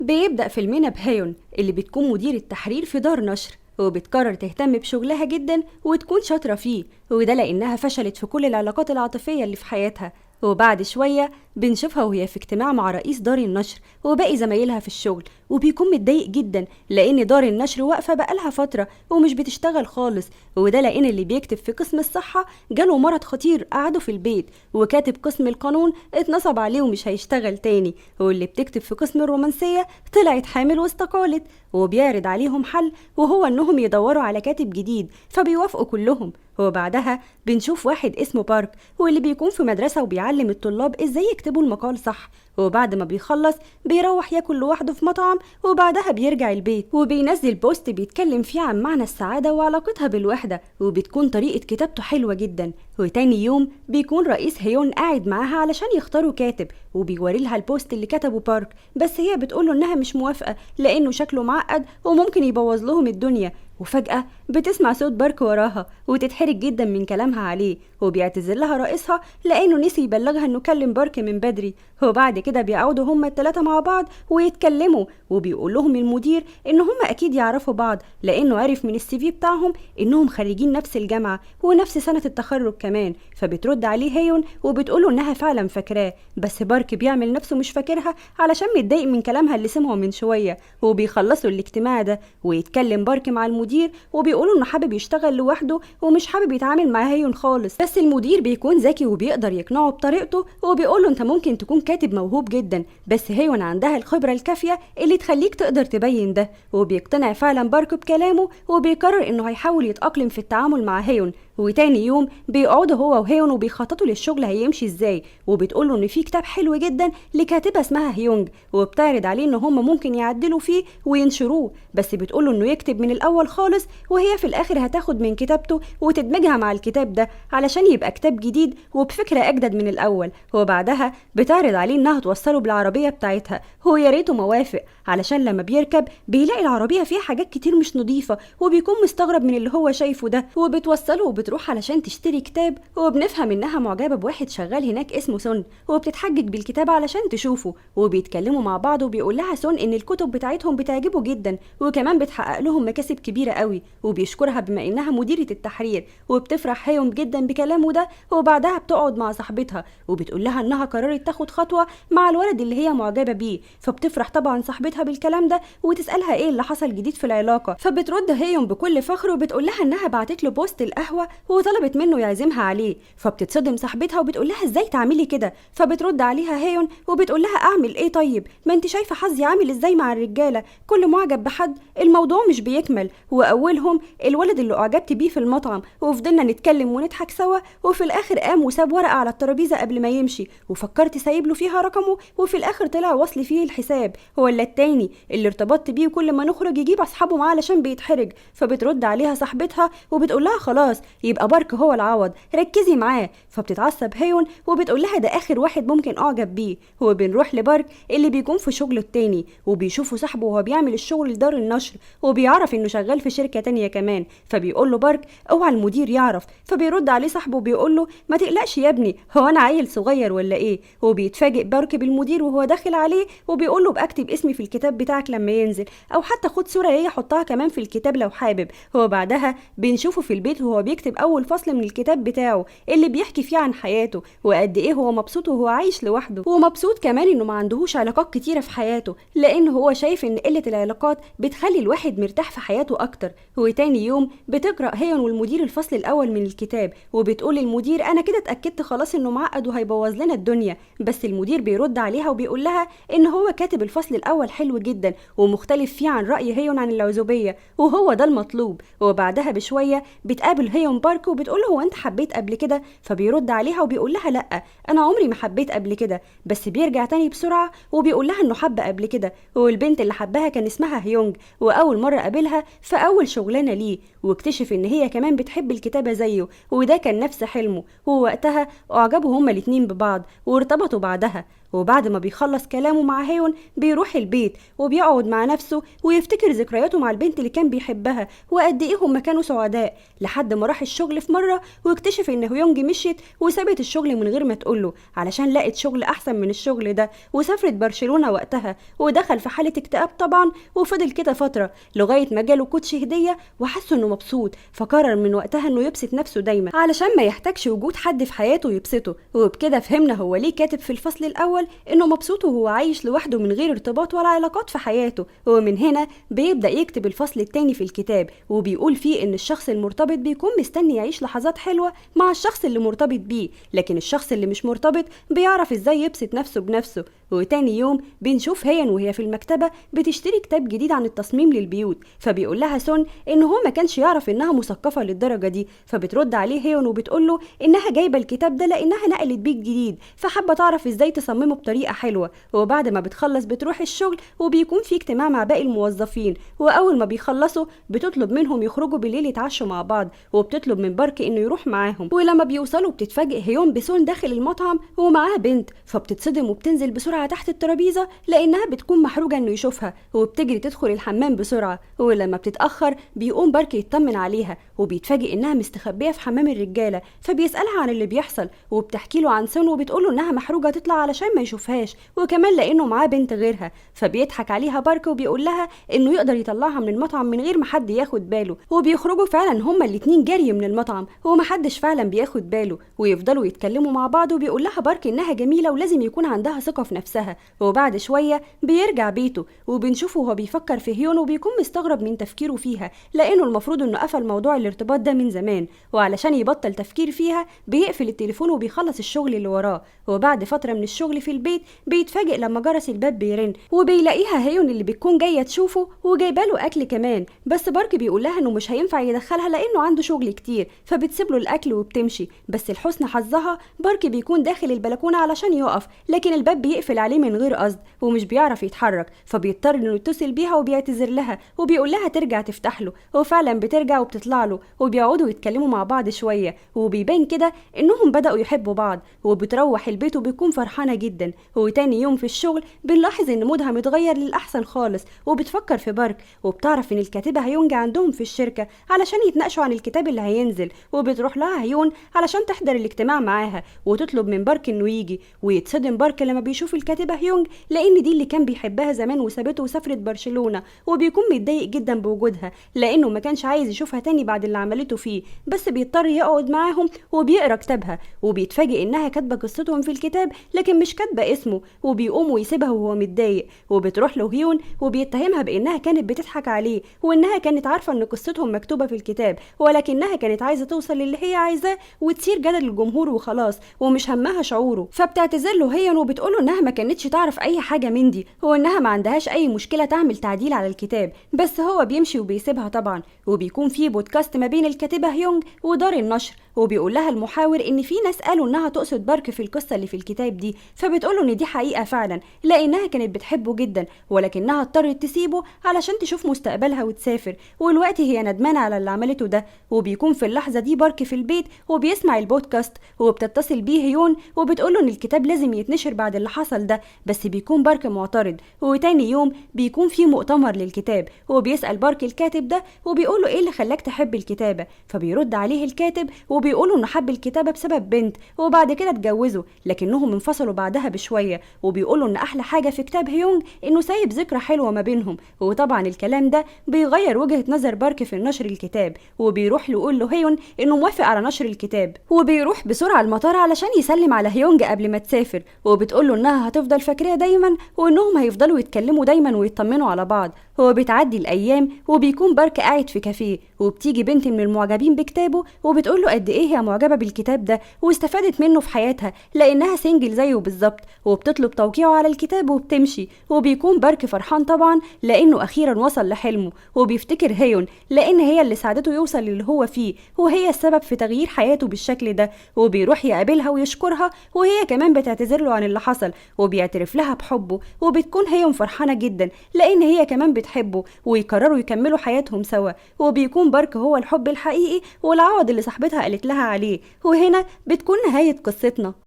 بيبدأ فيلمنا بهيون اللي بتكون مدير التحرير في دار نشر، وبتقرر تهتم بشغلها جدا وتكون شاطرة فيه، وده لأنها فشلت في كل العلاقات العاطفية اللي في حياتها. وبعد شوية بنشوفها وهي في اجتماع مع رئيس دار النشر وباقي زمايلها في الشغل، وبيكون متضايق جدا لأن دار النشر واقفة بقالها فترة ومش بتشتغل خالص، وده لأن اللي بيكتب في قسم الصحة جاله مرض خطير قعده في البيت، وكاتب قسم القانون اتنصب عليه ومش هيشتغل تاني، واللي بتكتب في قسم الرومانسية طلعت حامل واستقالت. وبيعرض عليهم حل وهو انهم يدوروا على كاتب جديد، فبيوافقوا كلهم. وبعدها بنشوف واحد اسمه بارك، واللي بيكون في مدرسة وبيعلم الطلاب ازاي يكتبوا المقال صح، وبعد ما بيخلص بيروح ياكل لوحده في مطعم، وبعدها بيرجع البيت وبينزل بوست بيتكلم فيه عن معنى السعادة وعلاقتها بالوحدة، وبتكون طريقة كتابته حلوة جدا. وتاني يوم بيكون رئيس هيون قاعد معاها علشان يختاروا كاتب، وبيوري لها البوست اللي كتبه بارك، بس هي بتقوله انها مش موافقة لانه شكله معقد وممكن يبوظ لهم الدنيا. وفجأة بتسمع صوت بارك وراها وتتحرج جدا من كلامها عليه، وبيعتذر لها رئيسها لأنه نسي يبلغها انه كلم بارك من بدري. وبعد كده بيقعدوا هما التلاتة مع بعض ويتكلموا، وبيقول لهم المدير ان هما اكيد يعرفوا بعض لانه عرف من السي في بتاعهم انهم خريجين نفس الجامعة ونفس سنة التخرج كمان. فبترد عليه هيون وبتقوله انها فعلا فاكراه، بس بارك بيعمل نفسه مش فاكرها علشان متضايق من كلامها اللي سمعه من شوية. وبيخلصوا الاجتماع ده ويتكلم بارك مع المدير وبيقولوا انه حابب يشتغل لوحده ومش حابب يتعامل مع هيون خالص، بس المدير بيكون ذكي وبيقدر يقنعه بطريقته، وبيقوله انت ممكن تكون كاتب موهوب جدا، بس هيون عندها الخبرة الكافية اللي تخليك تقدر تبين ده. وبيقتنع فعلا بارك بكلامه وبيقرر انه هيحاول يتأقلم في التعامل مع هيون. وتاني يوم بيقعدوا هو وهيون وبيخططوا للشغل هيمشي ازاي، وبتقوله ان في كتاب حلو جدا لكاتبة اسمها هيونج، وبتعرض عليه ان هم ممكن يعدلوا فيه وينشروه، بس بتقوله انه يكتب من الاول خالص، وهي في الاخر هتاخد من كتابته وتدمجها مع الكتاب ده علشان يبقى كتاب جديد وبفكرة اجدد من الاول. وبعدها بتعرض عليه انها توصله بالعربية بتاعتها، هو يا ريته موافق علشان لما بيركب بيلاقي العربية فيها حاجات كتير مش نظيفة، وبيكون مستغرب من اللي هو شايفه ده، وبتوصله وبتروح علشان تشتري كتاب، وبنفهم انها معجبة بواحد شغال هناك اسمه سون، وبتتحجج بالكتاب علشان تشوفه. وبيتكلموا مع بعض وبيقول لها سون ان الكتب بتاعتهم بتعجبه جدا وكمان بتحقق لهم مكاسب كبيرة قوي، وبيشكرها بما انها مديرة التحرير. وبتفرح هيون جدا بكلامه ده، وبعدها بتقعد مع صاحبتها وبتقول لها انها قررت تاخد خطوة مع الولد اللي هي معجبة بيه. فبتفرح طبعا صاحبتها بالكلام ده وتسألها ايه اللي حصل جديد في العلاقة، فبترد هيون بكل فخر وبتقول لها انها بعتت له بوست القهوة وطلبت منه يعزمها عليه. فبتتصدم صاحبتها وبتقول لها ازاي تعملي كده، فبترد عليها هيون وبتقول لها اعمل ايه طيب، ما انت شايفه حظي عامل ازاي مع الرجاله، كل معجب بحد الموضوع مش بيكمل، واولهم الولد اللي اعجبت بيه في المطعم، وفضلنا نتكلم ونضحك سوا، وفي الاخر قام وساب ورقه على الترابيزه قبل ما يمشي، وفكرت سايب له فيها رقمه وفي الاخر طلع وصل فيه الحساب، ولا التاني اللي ارتبطت بيه وكل ما نخرج يجيب اصحابه معاه علشان بيتحرج. فبترد عليها صاحبتها وبتقول لها خلاص يبقى بارك هو العوض، ركزي معاه. فبتتعصب هيون وبتقول لها ده اخر واحد ممكن اعجب بيه. وبنروح لبارك اللي بيكون في شغله التاني، وبيشوفه صاحبه وهو بيعمل الشغل لدار النشر، وبيعرف انه شغال في شركة تانية كمان، فبيقول له بارك اوعى المدير يعرف. فبيرد عليه صاحبه وبيقول له ما تقلقش يا ابني، هو انا عيل صغير ولا ايه. وبيتفاجئ بارك بالمدير وهو داخل عليه وبيقول له بكتب اسمي في الكتاب بتاعك لما ينزل، او حتى خد صورة هي حطها كمان في الكتاب لو حابب. وبعدها بنشوفه في البيت وهو بيكتب اول فصل من الكتاب بتاعه اللي بيحكي فيه عن حياته وقد ايه هو مبسوط وهو عايش لوحده، ومبسوط كمان انه ما عندهوش علاقات كتيرة في حياته، لان هو شايف ان قلة العلاقات بتخلي الواحد مرتاح في حياته اكتر. وتاني يوم بتقرأ هيون والمدير الفصل الاول من الكتاب، وبتقول للمدير انا كده اتأكدت خلاص انه معقد وهيبوظ لنا الدنيا، بس المدير بيرد عليها وبيقول لها ان هو كاتب الفصل الاول حلو جدا ومختلف فيه عن رأي هيون عن العزوبية، وهو ده المطلوب. وبعدها بشوية بتقابل هيون بارك وبتقول له هو انت حبيت قبل كده، فبيرد عليها وبيقول لها لا انا عمري ما حبيت قبل كده، بس بيرجع تاني بسرعة وبيقول لها انه حب قبل كده، والبنت اللي حبها كان اسمها هيونج، واول مرة قابلها في اول شغلانة ليه، واكتشف ان هي كمان بتحب الكتابة زيه، وده كان نفس حلمه، ووقتها اعجبوا هما الاتنين ببعض وارتبطوا بعدها. وبعد ما بيخلص كلامه مع هيون بيروح البيت وبيقعد مع نفسه ويفتكر ذكرياته مع البنت اللي كان بيحبها وقد ايه هما كانوا سعداء، لحد ما راح الشغل في مرة واكتشف ان هيونج مشيت وسابت الشغل من غير ما تقوله علشان لقت شغل احسن من الشغل ده، وسافرت برشلونة وقتها ودخل في حالة اكتئاب طبعا، وفضل كده فترة لغاية ما جاله كوتش هدية وحس انه مبسوط، فقرر من وقتها انه يبسط نفسه دايما علشان ما يحتاجش وجود حد في حياته يبسطه. وبكده فهمنا هو ليه كاتب في الفصل الاول انه مبسوط وهو عايش لوحده من غير ارتباط ولا علاقات في حياته. ومن هنا بيبدأ يكتب الفصل التاني في الكتاب وبيقول فيه ان الشخص المرتبط بيكون مستني يعيش لحظات حلوة مع الشخص اللي مرتبط بيه، لكن الشخص اللي مش مرتبط بيعرف ازاي يبسط نفسه بنفسه. وتاني يوم بنشوف هيان وهي في المكتبة بتشتري كتاب جديد عن التصميم للبيوت، فبيقول لها سون ان هو ما كانش يعرف انها مثقفة للدرجة دي، فبترد عليه هيان وبتقول له انها جايبة الكتاب ده لانها نقلت بيت جديد فحابة تعرف ازاي تصممه بطريقة حلوة. وبعد ما بتخلص بتروح الشغل وبيكون في اجتماع مع باقي الموظفين، واول ما بيخلصوا بتطلب منهم يخرجوا بالليل يتعشوا مع بعض، وبتطلب من بارك انه يروح معاهم. ولما بيوصلوا بتتفاجئ هيون بسون داخل المطعم ومعاها بنت، فبتتصدم وبتنزل بسرعة تحت الترابيزة لانها بتكون محروجة انه يشوفها، وبتجري تدخل الحمام بسرعة. ولما بتتأخر بيقوم بارك يطمن عليها وبيتفاجئ انها مستخبية في حمام الرجالة، فبيسألها عن اللي بيحصل وبتحكي له عن سون وبتقوله انها محروجة تطلع علشان ما يشوفهاش، وكمان لانه معاه بنت غيرها. فبيضحك عليها بارك وبيقول لها انه يقدر يطلعها من المطعم من غير ما حد ياخد باله، وبيخرجوا فعلا هما الاتنين جري من المطعم ومحدش فعلا بياخد باله، ويفضلوا يتكلموا مع بعض وبيقول لها بارك انها جميلة ولازم يكون عندها ثقة في نفسها. وبعد شوية بيرجع بيته وبنشوفه وهو بيفكر في هيون وبيكون مستغرب من تفكيره فيها لانه المفروض انه قفل موضوع الارتباط ده من زمان، وعلشان يبطل تفكير فيها بيقفل التليفون وبيخلص الشغل اللي وراه. وبعد فترة من الشغل في البيت بيتفاجئ لما جرس الباب بيرن وبيلاقيها هيون اللي بتكون جاية تشوفه وجايبه له اكل كمان، بس بارك بيقول لها انه مش هينفع يدخلها لانه عنده شغل كتير، فبتسيب له الاكل وبتمشي. بس لحسن حظها بارك بيكون داخل البلكونة علشان يقف، لكن الباب بيقفل عليه من غير قصد ومش بيعرف يتحرك، فبيضطر انه يتصل بيها وبيعتذر لها وبيقول لها ترجع تفتح له، وفعلا بترجع وبتطلع له وبيقعدوا يتكلموا مع بعض شوية، وبيبان كده انهم بدأوا يحبوا بعض. وبتروح البيت وبيكون فرحانة جدا. وتاني يوم في الشغل بنلاحظ ان مودها متغير للأحسن خالص، وبتفكر في بارك وبتعرف ان الكاتبة هيونج عندهم في الشركة علشان يتناقشوا عن الكتاب اللي هينزل، وبتروح لها هيون علشان تحضر الاجتماع معاها وتطلب من بارك انه يجي. ويتصدم بارك لما بيشوف الكاتبة هيونج لان دي اللي كان بيحبها زمان وسابته وسافرت برشلونة، وبيكون متضايق جدا بوجودها لانه ما كانش عايز يشوفها تاني بعد اللي عملته فيه، بس بيضطر يقعد معاهم وبيقرا كتابها، وبيتفاجئ انها كاتبه قصتهم في الكتاب لكن مش كاتبه اسمه، وبيقوم ويسيبها وهو متضايق. وبتروح له هيون وبيتهمها بانها كانت بتضحك عليه وانها كانت عارفه ان قصتهم مكتوبه في الكتاب، ولكنها كانت عايزه توصل للي هي عايزاه وتثير جدل الجمهور وخلاص ومش همها شعوره. فبتعتذر له هيون وبتقوله انها ما كانتش تعرف اي حاجه من دي وانها ما عندهاش اي مشكله تعمل تعديل على الكتاب، بس هو بيمشي وبيسيبها طبعا. وبيكون في بودكاست ما بين الكاتبه هيونج ودار النشر، وبيقول لها المحاور ان في ناس قالوا انها تقصد بارك في القصه اللي في الكتاب دي، فبتقوله ان دي حقيقه فعلا لانها كانت بتحبه جدا ولكنها اضطرت تسيبه علشان تشوف مستقبلها وتسافر، والوقت هي ندمانه على اللي عملته ده. وبيكون في اللحظه دي بارك في البيت وبيسمع البودكاست وبتتصل بيه هيون وبتقوله ان الكتاب لازم يتنشر بعد اللي حصل ده، بس بيكون بارك معترض. وتاني يوم بيكون في مؤتمر للكتاب وبيسأل بارك الكاتب ده وبيقوله ايه اللي خلاك تحب الكتابه، فبيرد عليه الكاتب وبيقولوا انه حب الكتابه بسبب بنت وبعد كده اتجوزوا لكنهم انفصلوا بعدها بشويه، وبيقولوا ان احلى حاجه في كتاب هيونج انه سايب ذكرى حلوه ما بينهم. وطبعا الكلام ده بيغير وجهه نظر بارك في نشر الكتاب، وبيروح يقول له هيون انه موافق على نشر الكتاب، وبيروح بسرعه المطار علشان يسلم على هيونج قبل ما تسافر، وبتقوله انها هتفضل فاكراه دايما وانهم هيفضلوا يتكلموا دايما ويطمنوا على بعض. وبتعدي الايام وبيكون بارك قاعد في كافيه وبتيجي بنت من المعجبين بكتابه وبتقول له قد ايه هي معجبه بالكتاب ده واستفادت منه في حياتها لانها سنجل زيه بالظبط، وبتطلب توقيعه على الكتاب وبتمشي. وبيكون بارك فرحان طبعا لانه اخيرا وصل لحلمه، وبيفتكر هيون لان هي اللي ساعدته يوصل للي هو فيه وهي السبب في تغيير حياته بالشكل ده. وبيروح يقابلها ويشكرها وهي كمان بتعتذر له عن اللي حصل وبيعترف لها بحبه، وبتكون هيون فرحانه جدا لان هي كمان بتحبه، ويقرروا يكملوا حياتهم سوا. وبيكون بارك هو الحب الحقيقي والعوض اللي صاحبتها قالت لها عليه. وهنا بتكون نهاية قصتنا.